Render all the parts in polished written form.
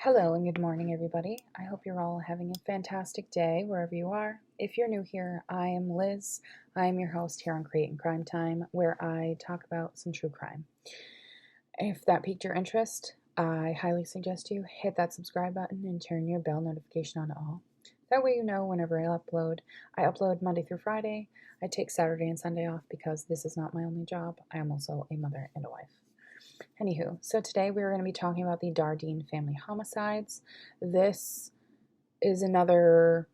Hello and good morning, everybody. I hope you're all having a fantastic day wherever you are. If you're new here, I am Liz. I am your host here on Creating Crime Time, where I talk about some true crime. If that piqued your interest, I highly suggest you hit that subscribe button and turn your bell notification on to all. That way you know whenever I upload. I upload Monday through Friday. I take Saturday and Sunday off because this is not my only job. I am also a mother and a wife. Anywho, so today we're going to be talking about the Dardeen family homicides. This is another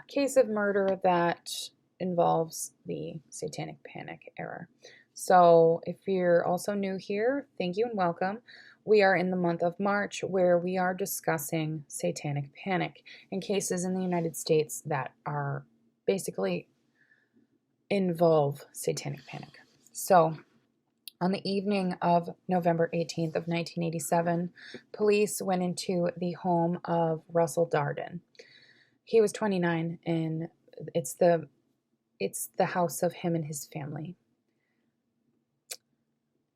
case of murder that involves the Satanic Panic era. So if you're also new here, thank you and welcome. We are in the month of March where we are discussing Satanic Panic and cases in the United States that are basically involve Satanic Panic. So, on the evening of November 18th of 1987, police went into the home of Russell Dardine. He was 29, and it's the house of him and his family.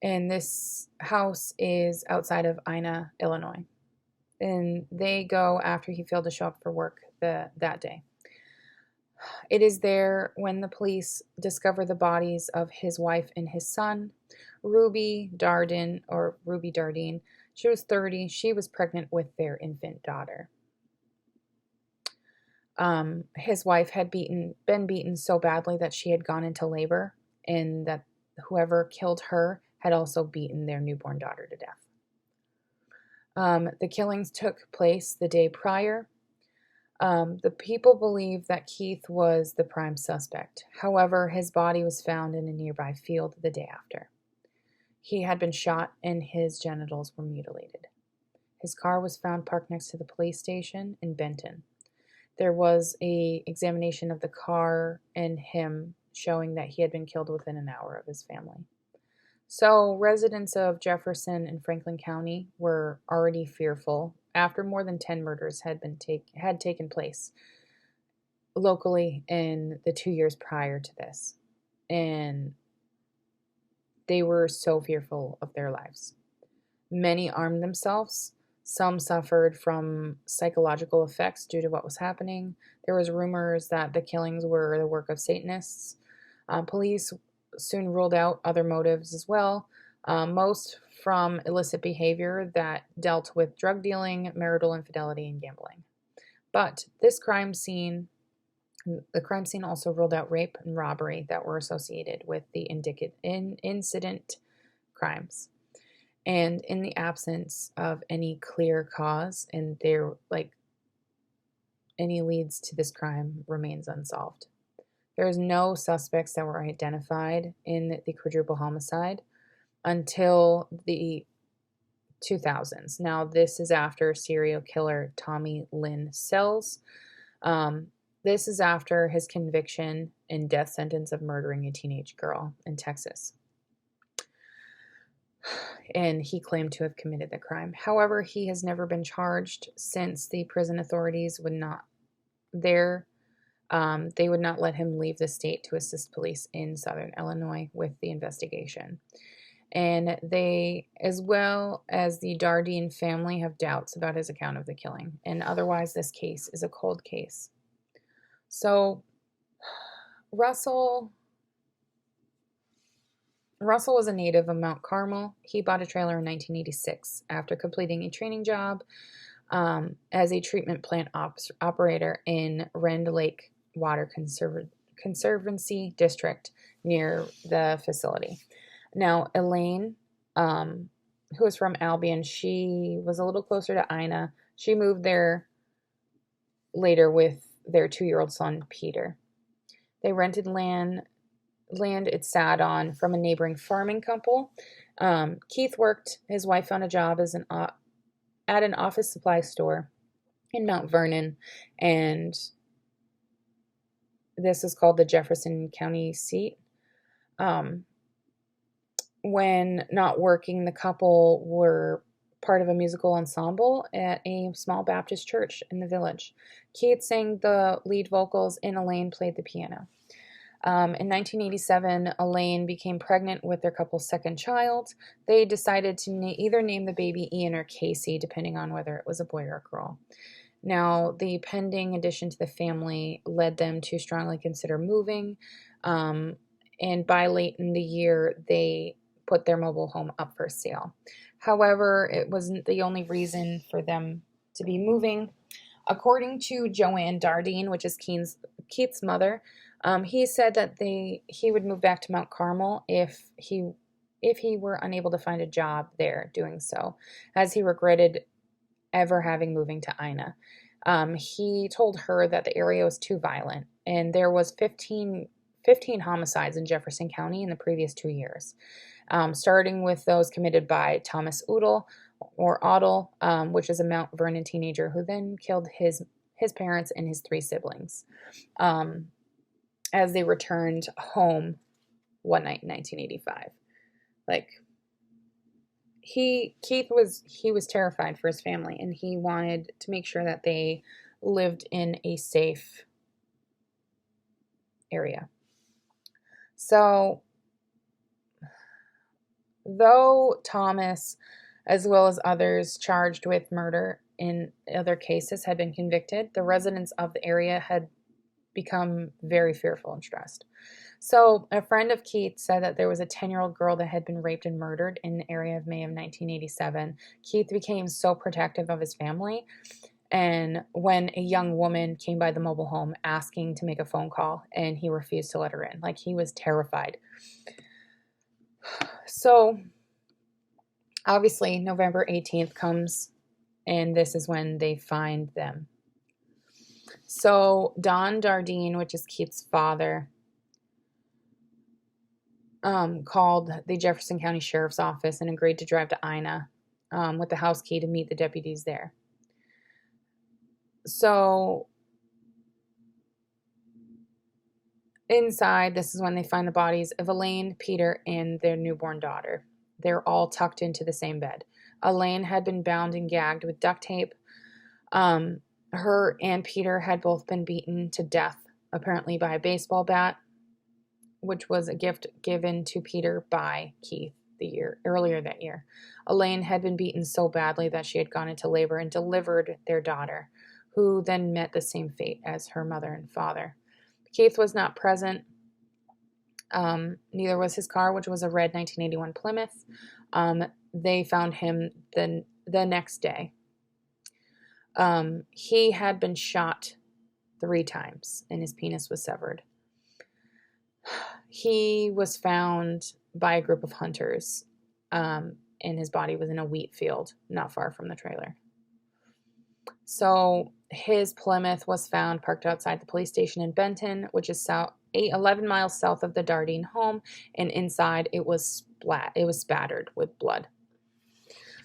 And this house is outside of Ina, Illinois. And they go after he failed to show up for work that day. It is there when the police discover the bodies of his wife and his son, Ruby Dardine. She was 30. She was pregnant with their infant daughter. His wife had been beaten so badly that she had gone into labor, and that whoever killed her had also beaten their newborn daughter to death. The killings took place the day prior. The people believe that Keith was the prime suspect. However, his body was found in a nearby field the day after. He had been shot and his genitals were mutilated. His car was found parked next to the police station in Benton. There was an examination of the car and him showing that he had been killed within an hour of his family. So residents of Jefferson and Franklin County were already fearful after more than 10 murders had taken place locally in the 2 years prior to this. And they were so fearful of their lives. Many armed themselves. Some suffered from psychological effects due to what was happening. There was rumors that the killings were the work of Satanists. Police soon ruled out other motives as well, most from illicit behavior that dealt with drug dealing, marital infidelity, and gambling. But the crime scene also ruled out rape and robbery that were associated with the incident crimes. And in the absence of any clear cause, and any leads to this crime remains unsolved. There is no suspects that were identified in the quadruple homicide until the 2000s. Now, this is after serial killer Tommy Lynn Sells. This is after his conviction and death sentence of murdering a teenage girl in Texas. And he claimed to have committed the crime. However, he has never been charged since the prison authorities would not they would not let him leave the state to assist police in southern Illinois with the investigation. And they, as well as the Dardine family, have doubts about his account of the killing. And otherwise, this case is a cold case. So, Russell was a native of Mount Carmel. He bought a trailer in 1986 after completing a training job as a treatment plant operator in Rend Lake Water Conservancy District near the facility. Now, Elaine, who is from Albion, she was a little closer to Ina. She moved there later with their 2-year-old son, Peter. They rented land it sat on from a neighboring farming couple. Keith worked. His wife found a job at an office supply store in Mount Vernon, and this is called the Jefferson County seat. When not working, the couple were part of a musical ensemble at a small Baptist church in the village. Keith sang the lead vocals and Elaine played the piano. In 1987, Elaine became pregnant with their couple's second child. They decided to either name the baby Ian or Casey, depending on whether it was a boy or a girl. Now, the pending addition to the family led them to strongly consider moving, and by late in the year, they put their mobile home up for sale. However, it wasn't the only reason for them to be moving. According to Joanne Dardine, which is Keith's mother, he said that he would move back to Mount Carmel if he were unable to find a job there doing so, as he regretted ever having moving to Ina. He told her that the area was too violent, and there was 15 homicides in Jefferson County in the previous 2 years, starting with those committed by Thomas Udall, which is a Mount Vernon teenager who then killed his parents and his 3 siblings as they returned home one night in 1985. Keith was terrified for his family, and he wanted to make sure that they lived in a safe area. So, though Thomas, as well as others charged with murder in other cases, had been convicted, the residents of the area had become very fearful and stressed. So a friend of Keith said that there was a 10-year-old girl that had been raped and murdered in the area of May of 1987. Keith became so protective of his family, and when a young woman came by the mobile home asking to make a phone call, and he refused to let her in. He was terrified. So obviously November 18th comes, and this is when they find them. So Don Dardine, which is Keith's father, called the Jefferson County Sheriff's Office and agreed to drive to Ina with the house key to meet the deputies there. So inside, this is when they find the bodies of Elaine, Peter, and their newborn daughter. They're all tucked into the same bed. Elaine had been bound and gagged with duct tape. Her and Peter had both been beaten to death, apparently by a baseball bat, which was a gift given to Peter by Keith earlier that year. Elaine had been beaten so badly that she had gone into labor and delivered their daughter, who then met the same fate as her mother and father. Keith was not present. Neither was his car, which was a red 1981 Plymouth. They found him the next day. He had been shot 3 times, and his penis was severed. He was found by a group of hunters, and his body was in a wheat field not far from the trailer. So his Plymouth was found parked outside the police station in Benton, which is 11 miles south of the Dardine home, and inside it was spattered with blood.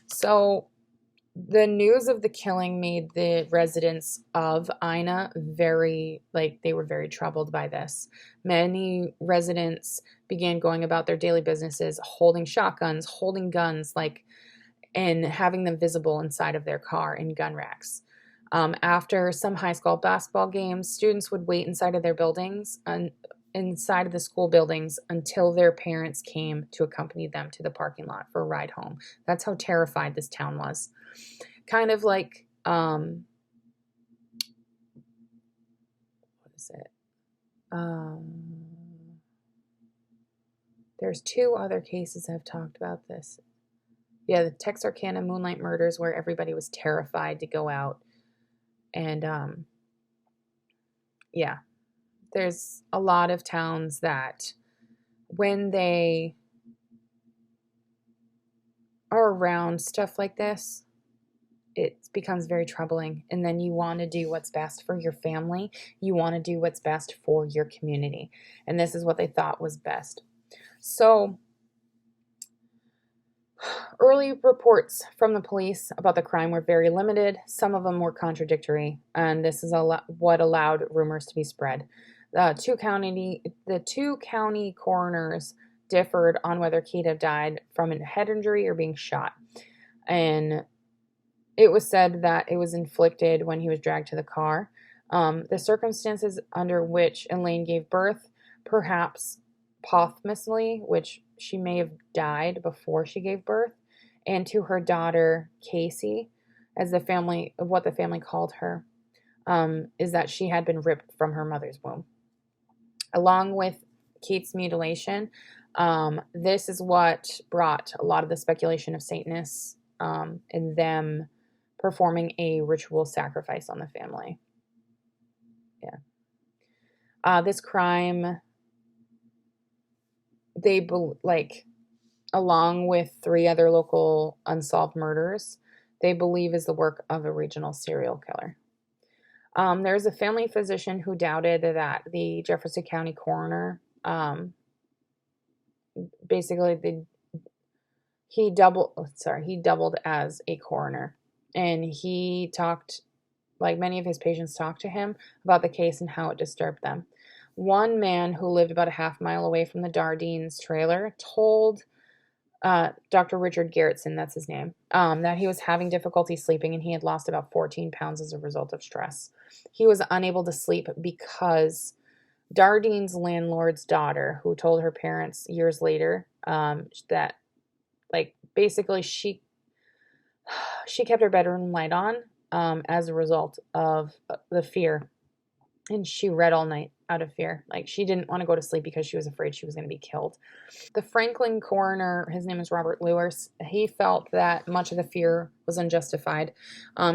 So the news of the killing made the residents of Ina they were very troubled by this. Many residents began going about their daily businesses, holding shotguns, holding guns, and having them visible inside of their car in gun racks. After some high school basketball games, students would wait inside of their buildings, inside of the school buildings, until their parents came to accompany them to the parking lot for a ride home. That's how terrified this town was. Kind of like, what is it? There's 2 other cases I've talked about this. Yeah, the Texarkana Moonlight murders, where everybody was terrified to go out. And, yeah, there's a lot of towns that when they are around stuff like this, it becomes very troubling. And then you want to do what's best for your family. You want to do what's best for your community. And this is what they thought was best. So early reports from the police about the crime were very limited. Some of them were contradictory, and this is what allowed rumors to be spread. The two county coroners differed on whether Keith had died from a head injury or being shot. And it was said that it was inflicted when he was dragged to the car. The circumstances under which Elaine gave birth perhaps posthumously, which she may have died before she gave birth, and to her daughter Casey, as what the family called her, is that she had been ripped from her mother's womb. Along with Keith's mutilation, this is what brought a lot of the speculation of Satanists and them performing a ritual sacrifice on the family. Yeah. This crime, along with 3 other local unsolved murders, they believe is the work of a regional serial killer. There's a family physician who doubted that the Jefferson County coroner, he doubled as a coroner, and he talked, like many of his patients talked to him about the case and how it disturbed them. One man who lived about a half mile away from the Dardine's trailer told Dr. Richard Garrettson, that's his name, that he was having difficulty sleeping and he had lost about 14 pounds as a result of stress. He was unable to sleep because Dardine's landlord's daughter, who told her parents years later that, basically she kept her bedroom light on as a result of the fear. And she read all night out of fear. She didn't want to go to sleep because she was afraid she was going to be killed. The Franklin coroner, his name is Robert Lewis, he felt that much of the fear was unjustified.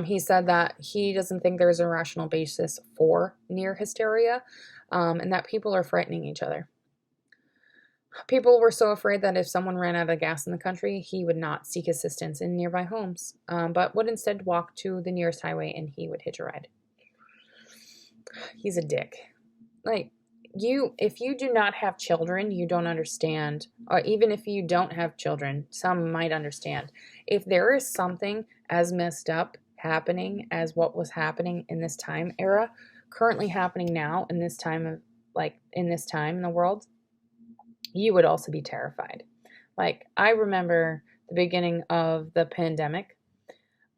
He said that he doesn't think there's a rational basis for near hysteria, and that people are frightening each other. People were so afraid that if someone ran out of gas in the country, he would not seek assistance in nearby homes, but would instead walk to the nearest highway and he would hitch a ride. He's a dick. If you do not have children, you don't understand. Or even if you don't have children, some might understand. If there is something as messed up happening as what was happening in this time era, currently happening now in this time in the world, you would also be terrified. I remember the beginning of the pandemic.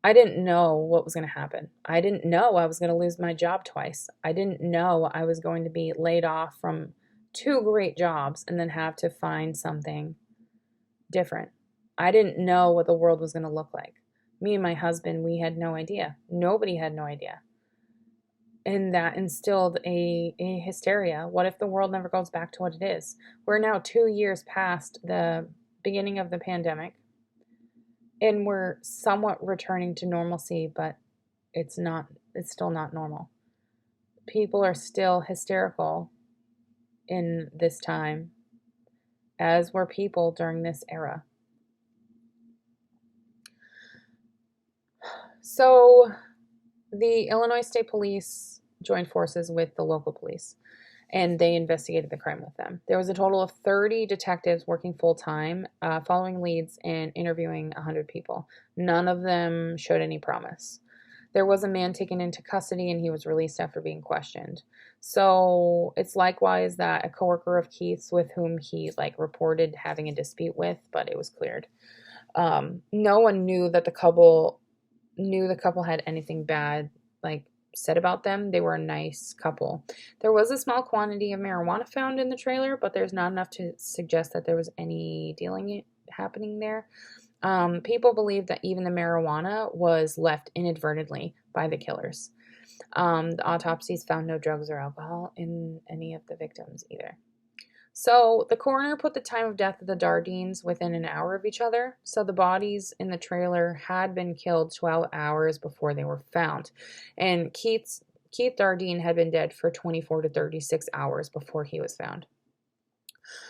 I didn't know what was going to happen. I didn't know I was going to lose my job twice. I didn't know I was going to be laid off from 2 great jobs and then have to find something different. I didn't know what the world was going to look like. Me and my husband, we had no idea. Nobody had no idea. And that instilled a hysteria. What if the world never goes back to what it is? We're now 2 years past the beginning of the pandemic. And we're somewhat returning to normalcy, but it's still not normal. People are still hysterical in this time, as were people during this era. So the Illinois State Police joined forces with the local police, and they investigated the crime with them. There was a total of 30 detectives working full-time, following leads and interviewing 100 people. None of them showed any promise. There was a man taken into custody, and he was released after being questioned. So it's likewise that a coworker of Keith's with whom he reported having a dispute with, but it was cleared. No one knew that the couple had anything bad said about them. They were a nice couple. There was a small quantity of marijuana found in the trailer, but there's not enough to suggest that there was any dealing happening there. People believe that even the marijuana was left inadvertently by the killers. The autopsies found no drugs or alcohol in any of the victims either. So the coroner put the time of death of the Dardines within an hour of each other. So the bodies in the trailer had been killed 12 hours before they were found. And Keith Dardine had been dead for 24 to 36 hours before he was found.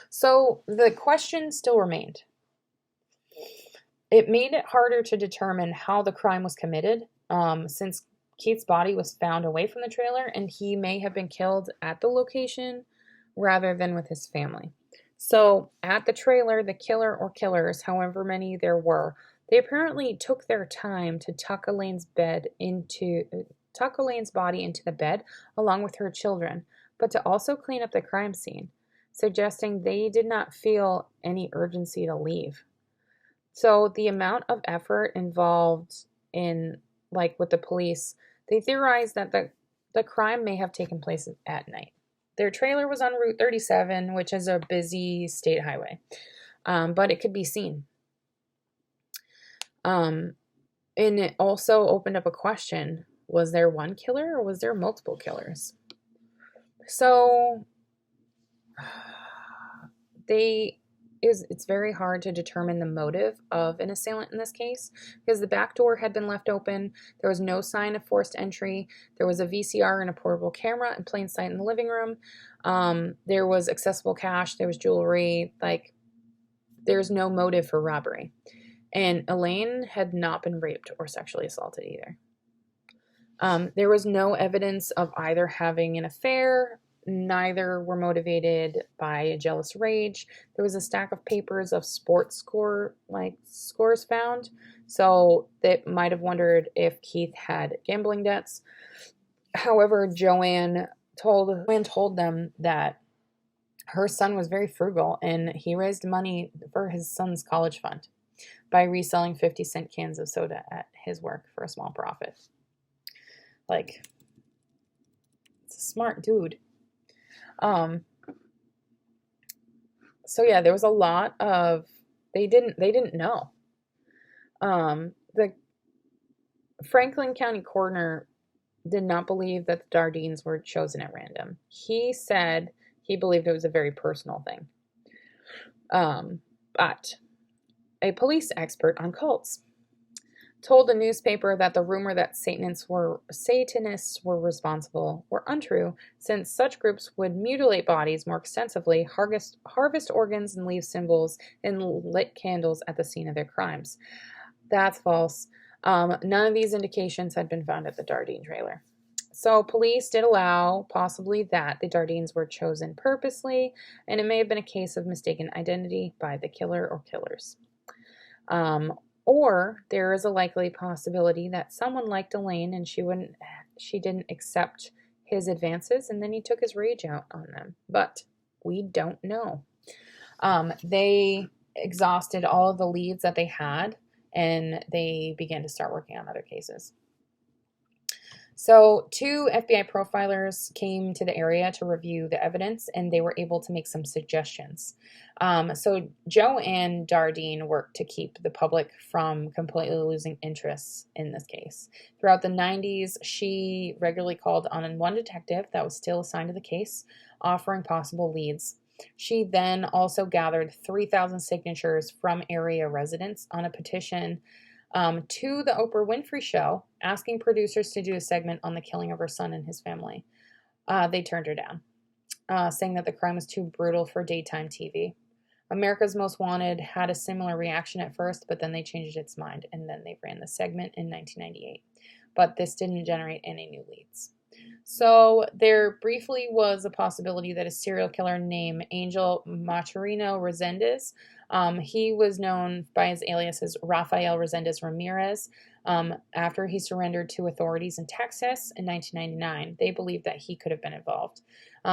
So the question still remained. It made it harder to determine how the crime was committed, since Keith's body was found away from the trailer and he may have been killed at the location rather than with his family. So at the trailer, the killer or killers, however many there were, they apparently took their time to tuck Elaine's body into the bed along with her children, but to also clean up the crime scene, suggesting they did not feel any urgency to leave. So the amount of effort involved in, with the police, they theorized that the crime may have taken place at night. Their trailer was on Route 37, which is a busy state highway, but it could be seen. And it also opened up a question. Was there one killer or was there multiple killers? So it's very hard to determine the motive of an assailant in this case because the back door had been left open. There was no sign of forced entry. There was a VCR and a portable camera in plain sight in the living room. There was accessible cash. There was jewelry. Like, there's no motive for robbery. And Elaine had not been raped or sexually assaulted either. There was no evidence of either having an affair. Neither were motivated by a jealous rage. There was a stack of papers of sports scores found, so they might have wondered if Keith had gambling debts. However, Joanne told them that her son was very frugal and he raised money for his son's college fund by reselling 50-cent cans of soda at his work for a small profit. Like, it's a smart dude. So yeah, there was a lot of, they didn't know. The Franklin County Coroner did not believe that the Dardines were chosen at random. He said he believed it was a very personal thing. But a police expert on cults told the newspaper that the rumor that Satanists were responsible were untrue, since such groups would mutilate bodies more extensively, harvest organs, and leave symbols and lit candles at the scene of their crimes. That's false. None of these indications had been found at the Dardine trailer. So police did allow possibly that the Dardines were chosen purposely, and it may have been a case of mistaken identity by the killer or killers. Or there is a likely possibility that someone liked Elaine and she didn't accept his advances, and then he took his rage out on them. But we don't know. They exhausted all of the leads that they had, and they began to start working on other cases. So 2 FBI profilers came to the area to review the evidence, and they were able to make some suggestions. So Joanne Dardine worked to keep the public from completely losing interest in this case. Throughout the 90s, she regularly called on one detective that was still assigned to the case, offering possible leads. She then also gathered 3,000 signatures from area residents on a petition to the Oprah Winfrey Show, asking producers to do a segment on the killing of her son and his family. They turned her down, saying that the crime was too brutal for daytime TV. America's Most Wanted had a similar reaction at first, but then they changed its mind, and then they ran the segment in 1998. But this didn't generate any new leads. So there briefly was a possibility that a serial killer named Angel Maturino Resendez, he was known by his alias as Rafael Resendez Ramirez, after he surrendered to authorities in Texas in 1999. They believed that he could have been involved.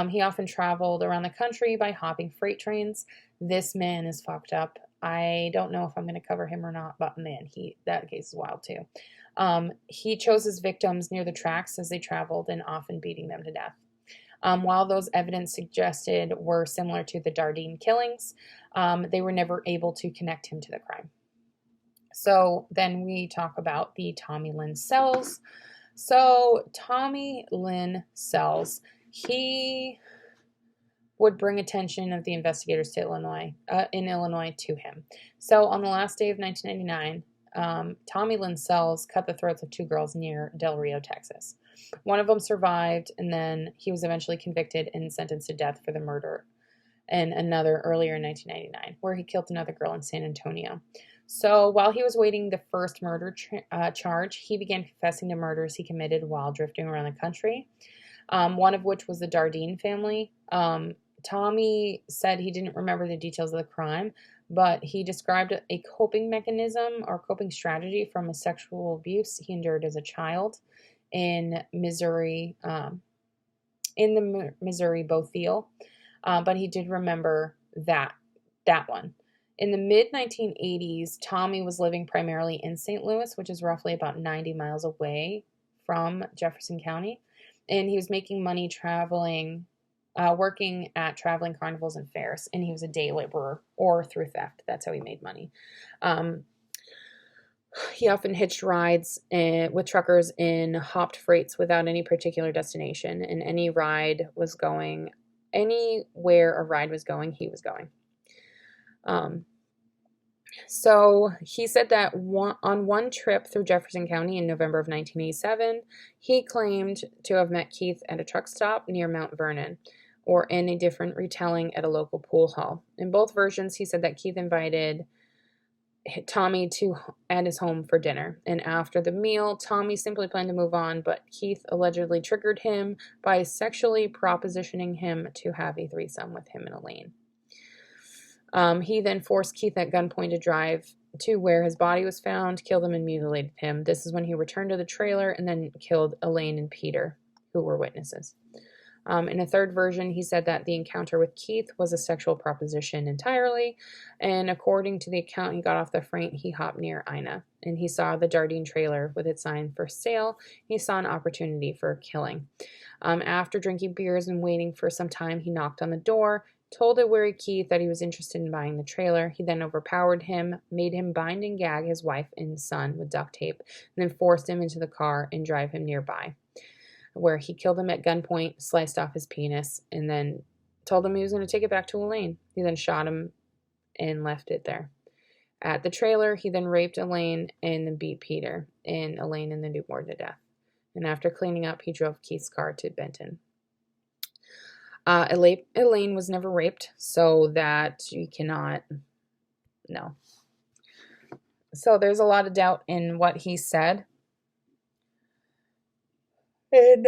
He often traveled around the country by hopping freight trains. This man is fucked up. I don't know if I'm going to cover him or not, but man, that case is wild too. He chose his victims near the tracks as they traveled and often beating them to death. While those evidence suggested were similar to the Dardine killings, they were never able to connect him to the crime. So then we talk about the Tommy Lynn Sells. So Tommy Lynn Sells, he would bring attention of the investigators to Illinois to him. So on the last day of 1999, Tommy Lynn Sells cut the throats of 2 girls near Del Rio, Texas. One of them survived, and then he was eventually convicted and sentenced to death for the murder, and another earlier in 1999, where he killed another girl in San Antonio. So while he was waiting the first murder charge, he began confessing to murders he committed while drifting around the country, one of which was the Dardine family. Tommy said he didn't remember the details of the crime, but he described a coping mechanism or coping strategy from a sexual abuse he endured as a child in Missouri, Missouri Bothell, but he did remember that one. In the mid-1980s, Tommy was living primarily in St. Louis, which is roughly about 90 miles away from Jefferson County, and he was making money traveling working at traveling carnivals and fairs, and he was a day laborer or through theft. That's how he made money. He often hitched rides with truckers in hopped freights without any particular destination, and anywhere a ride was going, he was going. So he said that on one trip through Jefferson County in November of 1987, he claimed to have met Keith at a truck stop near Mount Vernon, or in a different retelling at a local pool hall. In both versions, he said that Keith invited Tommy at his home for dinner, and after the meal, Tommy simply planned to move on, but Keith allegedly triggered him by sexually propositioning him to have a threesome with him and Elaine. He then forced Keith at gunpoint to drive to where his body was found, killed him, and mutilated him. This is when he returned to the trailer and then killed Elaine and Peter, who were witnesses. In a third version, he said that the encounter with Keith was a sexual proposition entirely, and according to the account he got off the freight, he hopped near Ina, and he saw the Dardine trailer with its sign for sale. He saw an opportunity for killing. After drinking beers and waiting for some time, he knocked on the door, told a wary Keith that he was interested in buying the trailer. He then overpowered him, made him bind and gag his wife and son with duct tape, and then forced him into the car and drive him nearby, where he killed him at gunpoint, sliced off his penis, and then told him he was going to take it back to Elaine. He then shot him and left it there. At the trailer, he then raped Elaine and then beat Peter and Elaine and the newborn to death. And after cleaning up, he drove Keith's car to Benton. Elaine was never raped, so that you cannot know. So there's a lot of doubt in what he said. And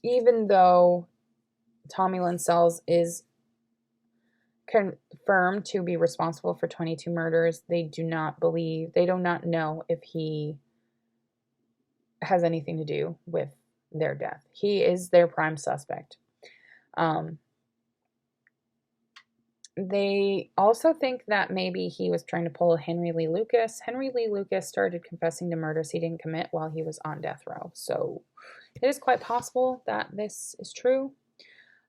even though Tommy Lynn Sells is confirmed to be responsible for 22 murders, they do not know if he has anything to do with their death. He is their prime suspect. They also think that maybe he was trying to pull a Henry Lee Lucas. Henry Lee Lucas started confessing to murders he didn't commit while he was on death row. So it is quite possible that this is true.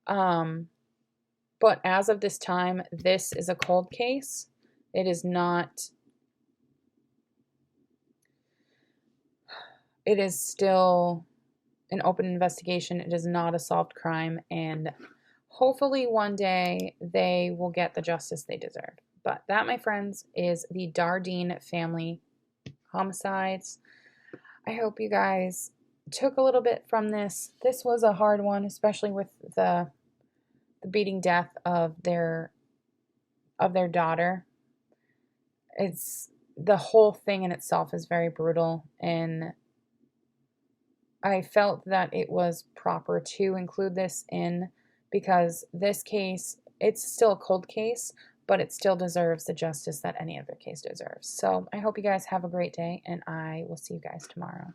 But as of this time, this is a cold case. It is not... It is still an open investigation. It is not a solved crime, and hopefully one day they will get the justice they deserve. But that, my friends, is the Dardine family homicides. I hope you guys took a little bit from this. This was a hard one, especially with the beating death of their daughter. It's the whole thing in itself is very brutal, and I felt that it was proper to include this in because this case, it's still a cold case, but it still deserves the justice that any other case deserves. So I hope you guys have a great day, and I will see you guys tomorrow.